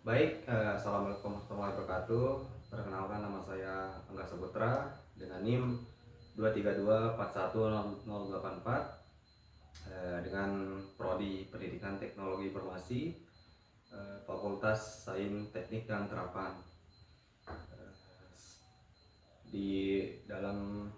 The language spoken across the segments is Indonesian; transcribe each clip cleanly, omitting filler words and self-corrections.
Assalamualaikum warahmatullahi wabarakatuh. Perkenalkan, nama saya Angga Saputra dengan NIM 232410084 dengan Prodi Pendidikan Teknologi Informasi, Fakultas Sains Teknik dan Terapan. Di dalam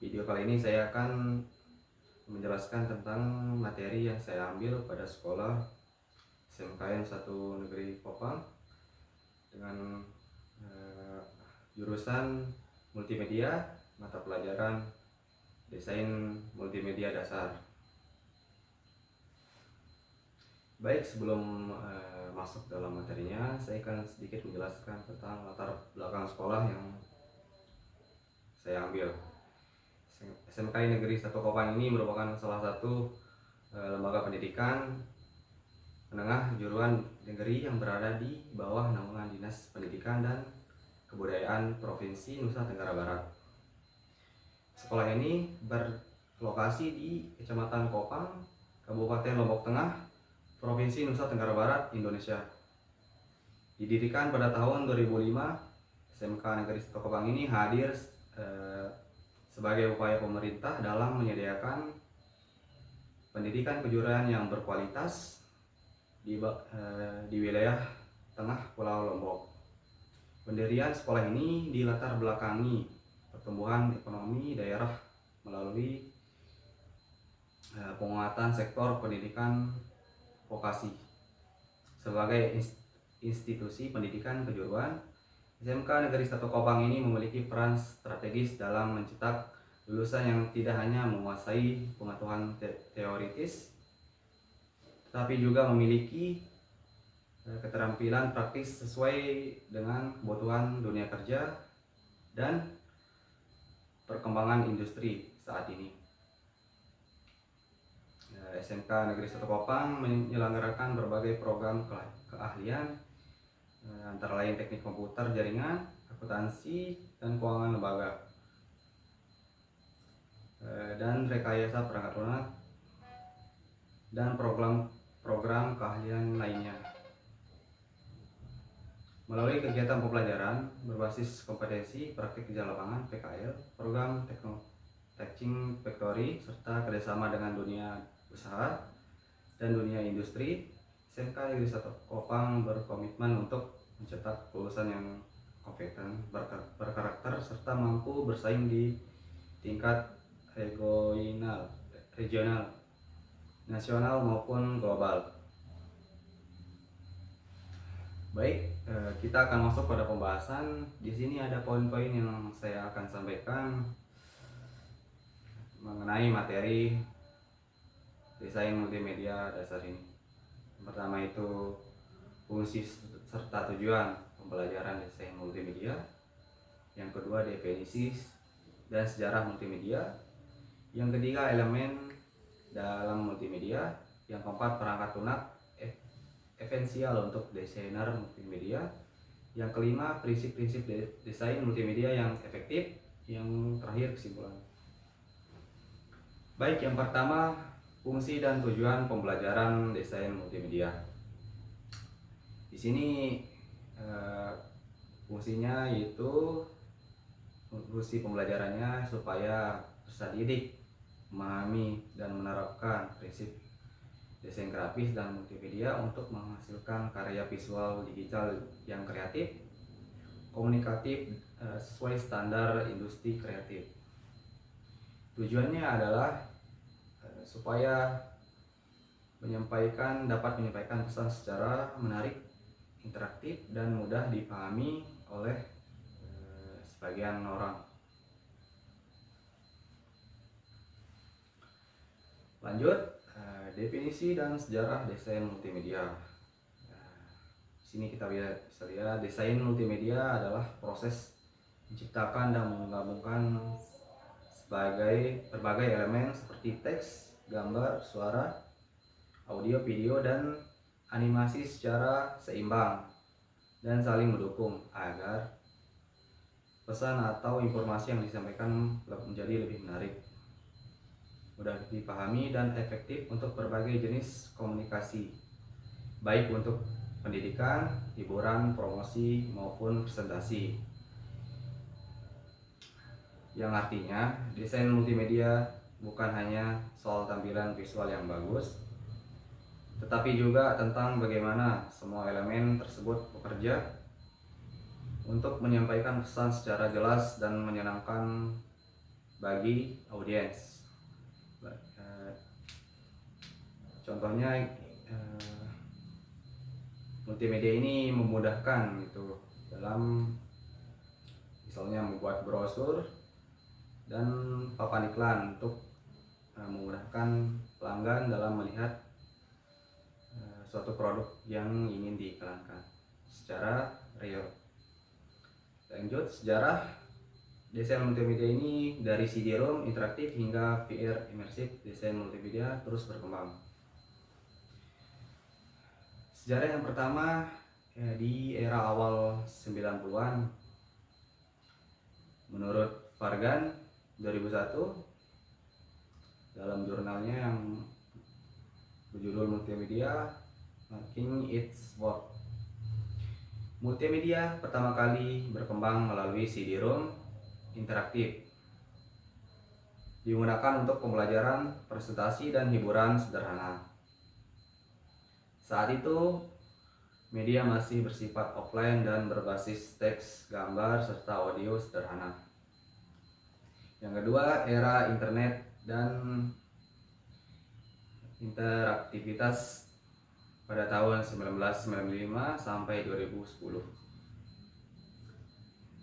video kali ini saya akan menjelaskan tentang materi yang saya ambil pada sekolah SMKN 1 Negeri Kopang dengan jurusan multimedia, mata pelajaran desain multimedia dasar. Baik, sebelum masuk dalam materinya, saya akan sedikit menjelaskan tentang latar belakang sekolah yang saya ambil. SMKN Negeri 1 Kopang ini merupakan salah satu lembaga pendidikan menengah kejuruan negeri yang berada di bawah naungan Dinas Pendidikan dan Kebudayaan Provinsi Nusa Tenggara Barat. Sekolah ini berlokasi di Kecamatan Kopang, Kabupaten Lombok Tengah, Provinsi Nusa Tenggara Barat, Indonesia. Didirikan pada tahun 2005, SMK Negeri 1 Kopang ini hadir sebagai upaya pemerintah dalam menyediakan pendidikan kejuruan yang berkualitas di wilayah tengah Pulau Lombok. Pendirian sekolah ini dilatar belakangi pertumbuhan ekonomi daerah melalui penguatan sektor pendidikan vokasi. Sebagai institusi pendidikan kejuruan, SMK Negeri 1 Kopang ini memiliki peran strategis dalam mencetak lulusan yang tidak hanya menguasai pengetahuan teoritis, tetapi juga memiliki keterampilan praktis sesuai dengan kebutuhan dunia kerja dan perkembangan industri saat ini. SMK Negeri 1 Kopang menyelenggarakan berbagai program keahlian, antara lain teknik komputer, jaringan, akuntansi, dan keuangan lembaga, dan rekayasa perangkat lunak, dan program keahlian lainnya. Melalui kegiatan pembelajaran berbasis kompetensi praktik kerja lapangan (PKL), program Teaching Factory, serta kerjasama dengan dunia usaha dan dunia industri, SMK Negeri 1 Kopang berkomitmen untuk mencetak lulusan yang kompeten, berkarakter, serta mampu bersaing di tingkat regional, nasional maupun global. Baik, kita akan masuk pada pembahasan. Di sini ada poin-poin yang saya akan sampaikan mengenai materi desain multimedia dasar ini. Yang pertama itu fungsi serta tujuan pembelajaran desain multimedia. Yang kedua, definisi dan sejarah multimedia. Yang ketiga, elemen dalam multimedia. Yang keempat, perangkat lunak esensial untuk desainer multimedia. Yang kelima, prinsip-prinsip desain multimedia yang efektif. Yang terakhir, kesimpulan. Baik, yang pertama, fungsi dan tujuan pembelajaran desain multimedia. Di sini fungsinya yaitu fungsi pembelajarannya supaya peserta didik memahami dan menerapkan prinsip desain grafis dan multimedia untuk menghasilkan karya visual digital yang kreatif, komunikatif, sesuai standar industri kreatif. Tujuannya adalah supaya dapat menyampaikan pesan secara menarik, interaktif, dan mudah dipahami oleh sebagian orang. Lanjut, definisi dan sejarah desain multimedia. Di sini kita bisa lihat desain multimedia adalah proses menciptakan dan menggabungkan berbagai elemen seperti teks, gambar, suara, audio, video, dan animasi secara seimbang dan saling mendukung agar pesan atau informasi yang disampaikan menjadi lebih menarik, mudah dipahami, dan efektif untuk berbagai jenis komunikasi, baik untuk pendidikan, hiburan, promosi, maupun presentasi. Yang artinya desain multimedia bukan hanya soal tampilan visual yang bagus, tetapi juga tentang bagaimana semua elemen tersebut bekerja untuk menyampaikan pesan secara jelas dan menyenangkan bagi audiens. Contohnya multimedia ini memudahkan gitu dalam misalnya membuat brosur dan papan iklan untuk memudahkan pelanggan dalam melihat suatu produk yang ingin diiklankan secara real. Lanjut, sejarah desain multimedia ini dari CD-ROM interaktif hingga VR immersive, desain multimedia terus berkembang. Sejarah yang pertama di era awal 90-an. Menurut Vargan 2001 dalam jurnalnya yang berjudul Multimedia Making Its Work. Multimedia pertama kali berkembang melalui CD-ROM interaktif. Digunakan untuk pembelajaran, presentasi, dan hiburan sederhana. Saat itu, media masih bersifat offline dan berbasis teks, gambar, serta audio sederhana. Yang kedua, era internet dan interaktivitas pada tahun 1995 sampai 2010.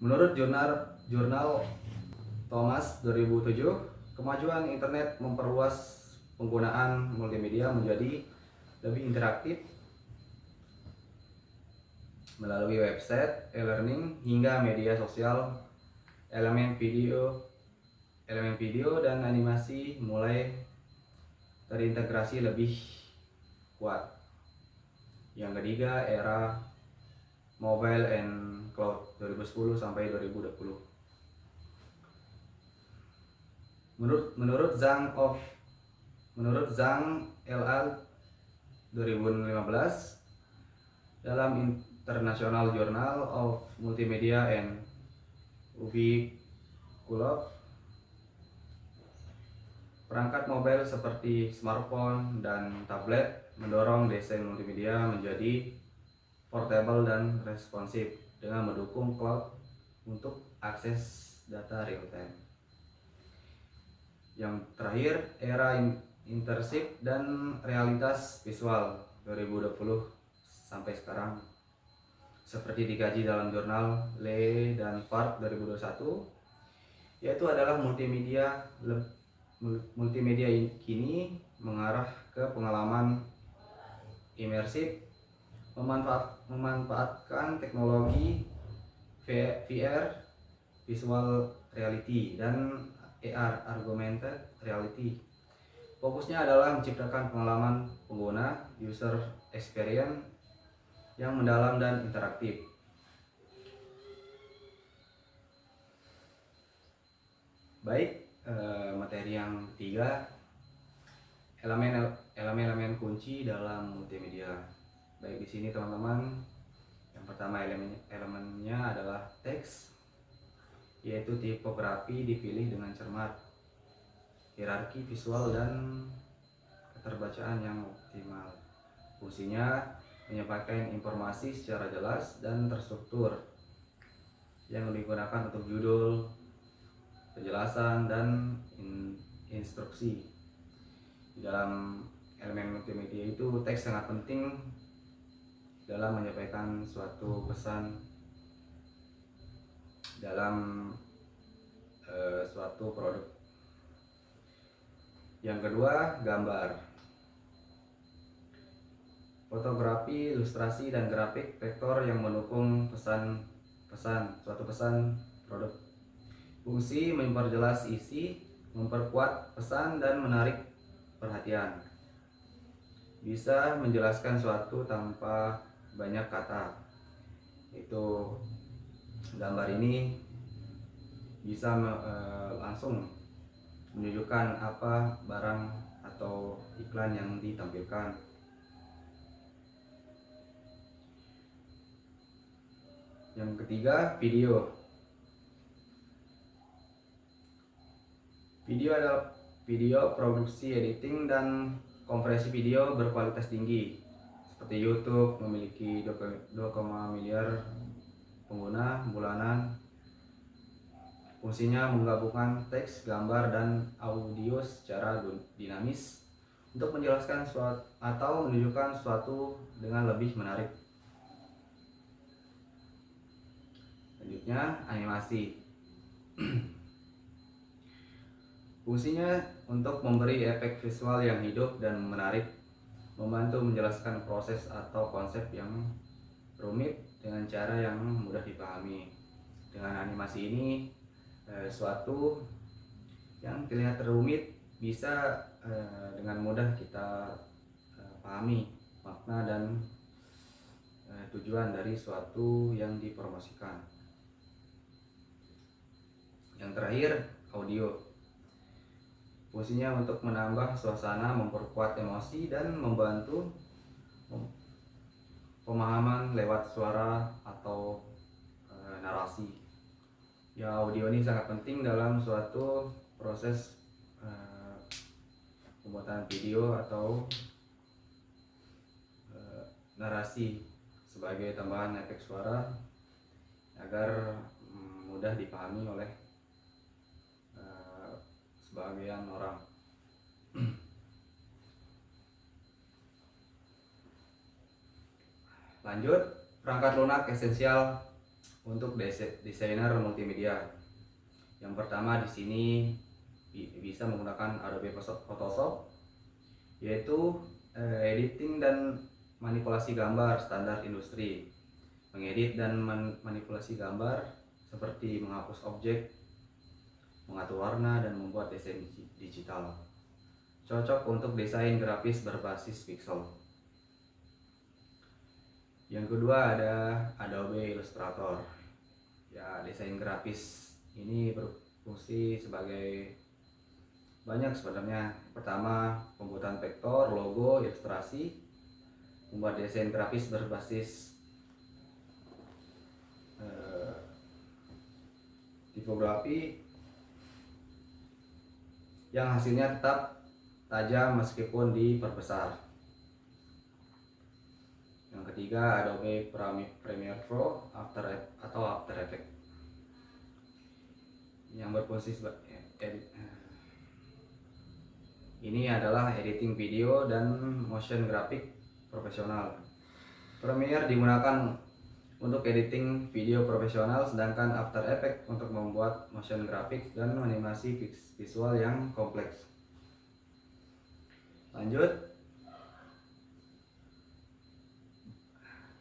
Menurut jurnal Thomas 2007, kemajuan internet memperluas penggunaan multimedia menjadi lebih interaktif melalui website, e-learning, hingga media sosial. Elemen video dan animasi mulai terintegrasi lebih kuat. Yang ketiga, era mobile and cloud 2010 sampai 2020. Menurut Zhang LL 2015 dalam International Journal of Multimedia and Ubiquitous, perangkat mobile seperti smartphone dan tablet mendorong desain multimedia menjadi portable dan responsif dengan mendukung cloud untuk akses data real time. Yang terakhir, era immersif dan realitas visual 2020 sampai sekarang, seperti dikaji dalam jurnal Lee dan Park 2021, yaitu adalah multimedia kini mengarah ke pengalaman imersif, memanfaatkan teknologi VR, visual reality, dan AR, augmented reality. Fokusnya adalah menciptakan pengalaman pengguna, user experience, yang mendalam dan interaktif. Baik, materi yang ketiga, elemen kunci dalam multimedia. Baik, di sini teman-teman, yang pertama elemennya adalah teks, yaitu tipografi dipilih dengan cermat, hierarki visual dan keterbacaan yang optimal. Fungsinya menyampaikan informasi secara jelas dan terstruktur yang digunakan untuk judul, penjelasan, dan instruksi. Di dalam elemen multimedia itu teks sangat penting dalam menyampaikan suatu pesan dalam suatu produk. Yang kedua, gambar. Fotografi, ilustrasi, dan grafik vektor yang mendukung suatu pesan produk. Fungsi memperjelas isi, memperkuat pesan, dan menarik perhatian. Bisa menjelaskan suatu tanpa banyak kata. Itu gambar ini bisa langsung menunjukkan apa barang atau iklan yang ditampilkan. Yang ketiga, video. Video adalah video produksi, editing, dan kompresi video berkualitas tinggi. Seperti YouTube memiliki 2, miliar pengguna bulanan. Fungsinya menggabungkan teks, gambar, dan audio secara dinamis untuk menjelaskan suatu atau menunjukkan suatu dengan lebih menarik. Selanjutnya, animasi. Fungsinya untuk memberi efek visual yang hidup dan menarik, membantu menjelaskan proses atau konsep yang rumit dengan cara yang mudah dipahami. Dengan animasi ini, suatu yang terlihat rumit bisa dengan mudah kita pahami makna dan tujuan dari suatu yang dipromosikan. Yang terakhir, audio. Fungsinya untuk menambah suasana, memperkuat emosi, dan membantu pemahaman lewat suara atau narasi. Ya, audio ini sangat penting dalam suatu proses pembuatan video atau narasi sebagai tambahan efek suara agar mudah dipahami oleh sebagian orang. Lanjut, perangkat lunak esensial untuk desainer multimedia. Yang pertama di sini bisa menggunakan Adobe Photoshop, yaitu editing dan manipulasi gambar standar industri. Mengedit dan manipulasi gambar seperti menghapus objek, mengatur warna, dan membuat desain digital. Cocok untuk desain grafis berbasis pixel. Yang kedua ada Adobe Illustrator. Ya, desain grafis ini berfungsi sebagai banyak sebenarnya. Pertama, pembuatan vektor, logo, ilustrasi, membuat desain grafis berbasis tipografi yang hasilnya tetap tajam meskipun diperbesar. Yang ketiga, Adobe Premiere Pro atau After Effects yang berfungsi sebagai ini adalah editing video dan motion grafik profesional. Premiere digunakan untuk editing video profesional, sedangkan After Effects untuk membuat motion grafik dan animasi visual yang kompleks. Lanjut,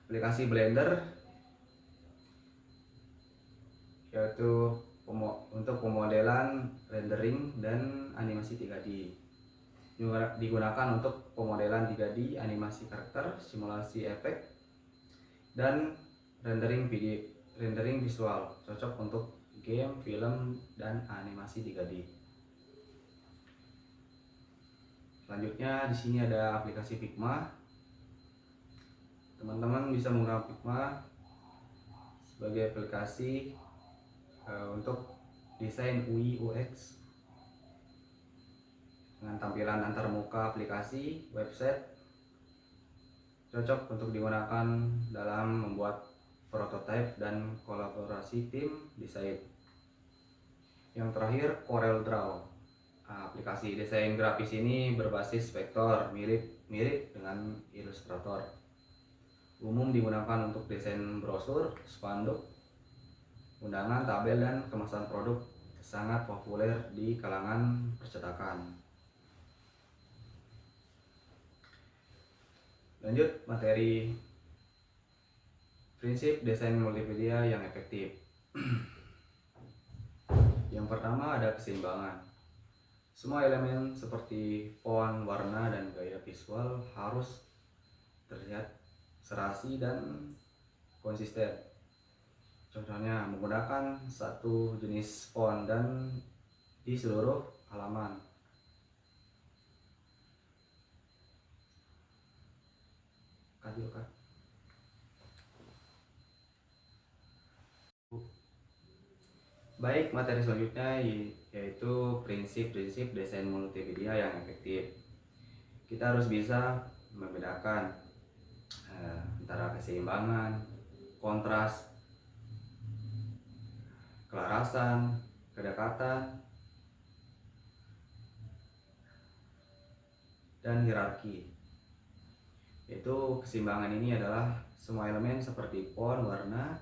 aplikasi Blender, yaitu untuk pemodelan, rendering, dan animasi 3D. Digunakan untuk pemodelan 3D, animasi karakter, simulasi efek, dan rendering visual. Cocok untuk game, film, dan animasi 3D. Selanjutnya di sini ada aplikasi Figma. Teman-teman bisa menggunakan Figma sebagai aplikasi untuk desain UI UX dengan tampilan antarmuka aplikasi, website. Cocok untuk digunakan dalam membuat prototipe dan kolaborasi tim desain. Yang terakhir, CorelDRAW. Aplikasi desain grafis ini berbasis vektor, mirip dengan Illustrator. Umum digunakan untuk desain brosur, spanduk, undangan, tabel, dan kemasan produk. Sangat populer di kalangan percetakan. Lanjut, materi prinsip desain multimedia yang efektif. Yang pertama ada keseimbangan. Semua elemen seperti font, warna, dan gaya visual harus terlihat serasi dan konsisten. Contohnya menggunakan satu jenis font dan di seluruh halaman. Baik, materi selanjutnya yaitu prinsip-prinsip desain multimedia yang efektif. Kita harus bisa membedakan antara keseimbangan, kontras, kelarasan, kedekatan, dan hierarki. Yaitu keseimbangan ini adalah semua elemen seperti font, warna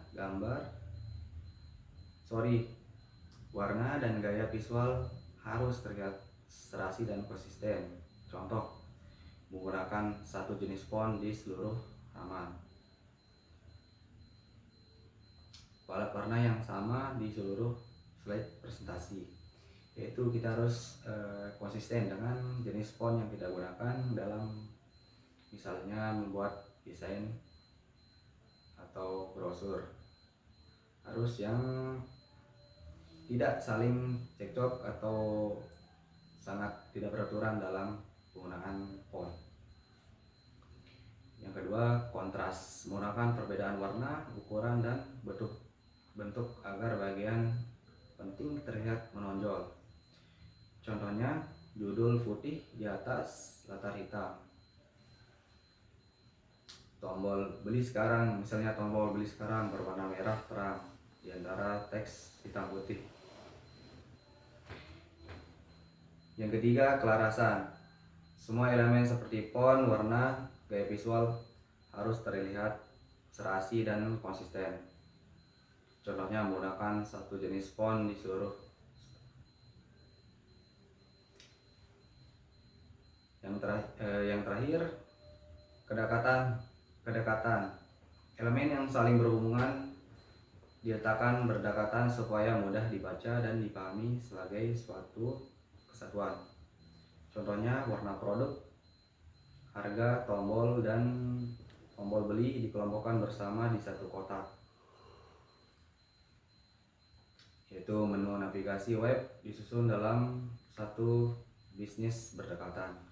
dan gaya visual harus terlihat serasi dan konsisten. Contoh, menggunakan satu jenis font di seluruh halaman, palet warna yang sama di seluruh slide presentasi. Yaitu kita harus konsisten dengan jenis font yang kita gunakan dalam misalnya membuat desain atau brosur. Harus yang tidak saling cekcok atau sangat tidak beraturan dalam penggunaan font. Yang kedua, kontras, menggunakan perbedaan warna, ukuran, dan bentuk agar bagian penting terlihat menonjol. Contohnya, judul putih di atas latar hitam. Tombol beli sekarang, misalnya tombol beli sekarang berwarna merah terang di antara teks hitam putih. Yang ketiga, kelarasan. Semua elemen seperti font, warna, gaya visual harus terlihat serasi dan konsisten. Contohnya menggunakan satu jenis font di seluruh. Yang terakhir, kedekatan. Elemen yang saling berhubungan diletakkan berdekatan supaya mudah dibaca dan dipahami sebagai suatu kesatuan. Contohnya warna produk, harga, tombol, dan tombol beli dikelompokkan bersama di satu kotak. Yaitu menu navigasi web disusun dalam satu bisnis berdekatan.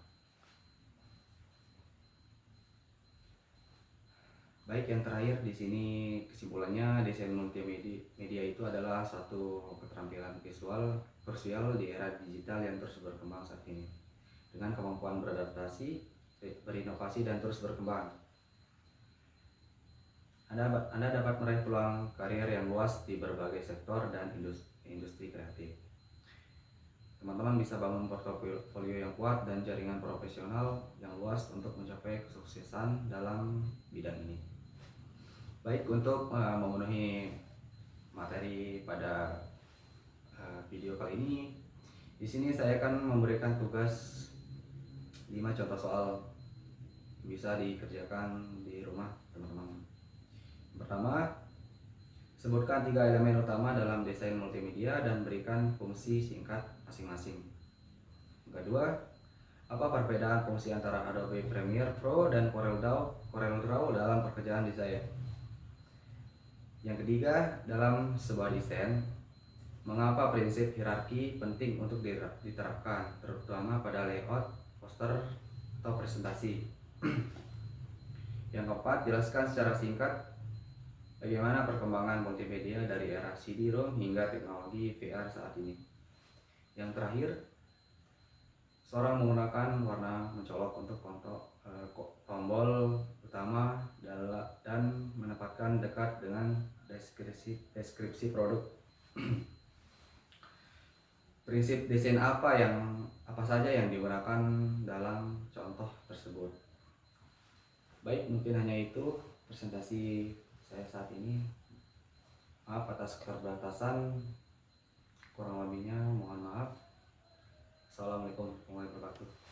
Baik, yang terakhir di sini kesimpulannya, desain multimedia itu adalah suatu keterampilan visual krusial di era digital yang terus berkembang saat ini. Dengan kemampuan beradaptasi, berinovasi, dan terus berkembang, Anda dapat meraih peluang karir yang luas di berbagai sektor dan industri kreatif. Teman-teman bisa bangun portofolio yang kuat dan jaringan profesional yang luas untuk mencapai kesuksesan dalam bidang ini. Baik, untuk memenuhi materi pada video kali ini, di sini saya akan memberikan tugas 5 contoh soal bisa dikerjakan di rumah teman-teman. Pertama, sebutkan 3 elemen utama dalam desain multimedia dan berikan fungsi singkat masing-masing. Kedua, apa perbedaan fungsi antara Adobe Premiere Pro dan CorelDRAW dalam pekerjaan desain? Yang ketiga, dalam sebuah desain, mengapa prinsip hierarki penting untuk diterapkan, terutama pada layout, poster, atau presentasi? Yang keempat, jelaskan secara singkat bagaimana perkembangan multimedia dari era CD-ROM hingga teknologi VR saat ini. Yang terakhir, seorang menggunakan warna mencolok untuk tombol utama dan menempatkan dekat dengan deskripsi produk. Prinsip desain apa saja yang digunakan dalam contoh tersebut. Baik, mungkin hanya itu presentasi saya saat ini. Maaf atas keterbatasan, kurang lebihnya mohon maaf. Assalamualaikum warahmatullahi wabarakatuh.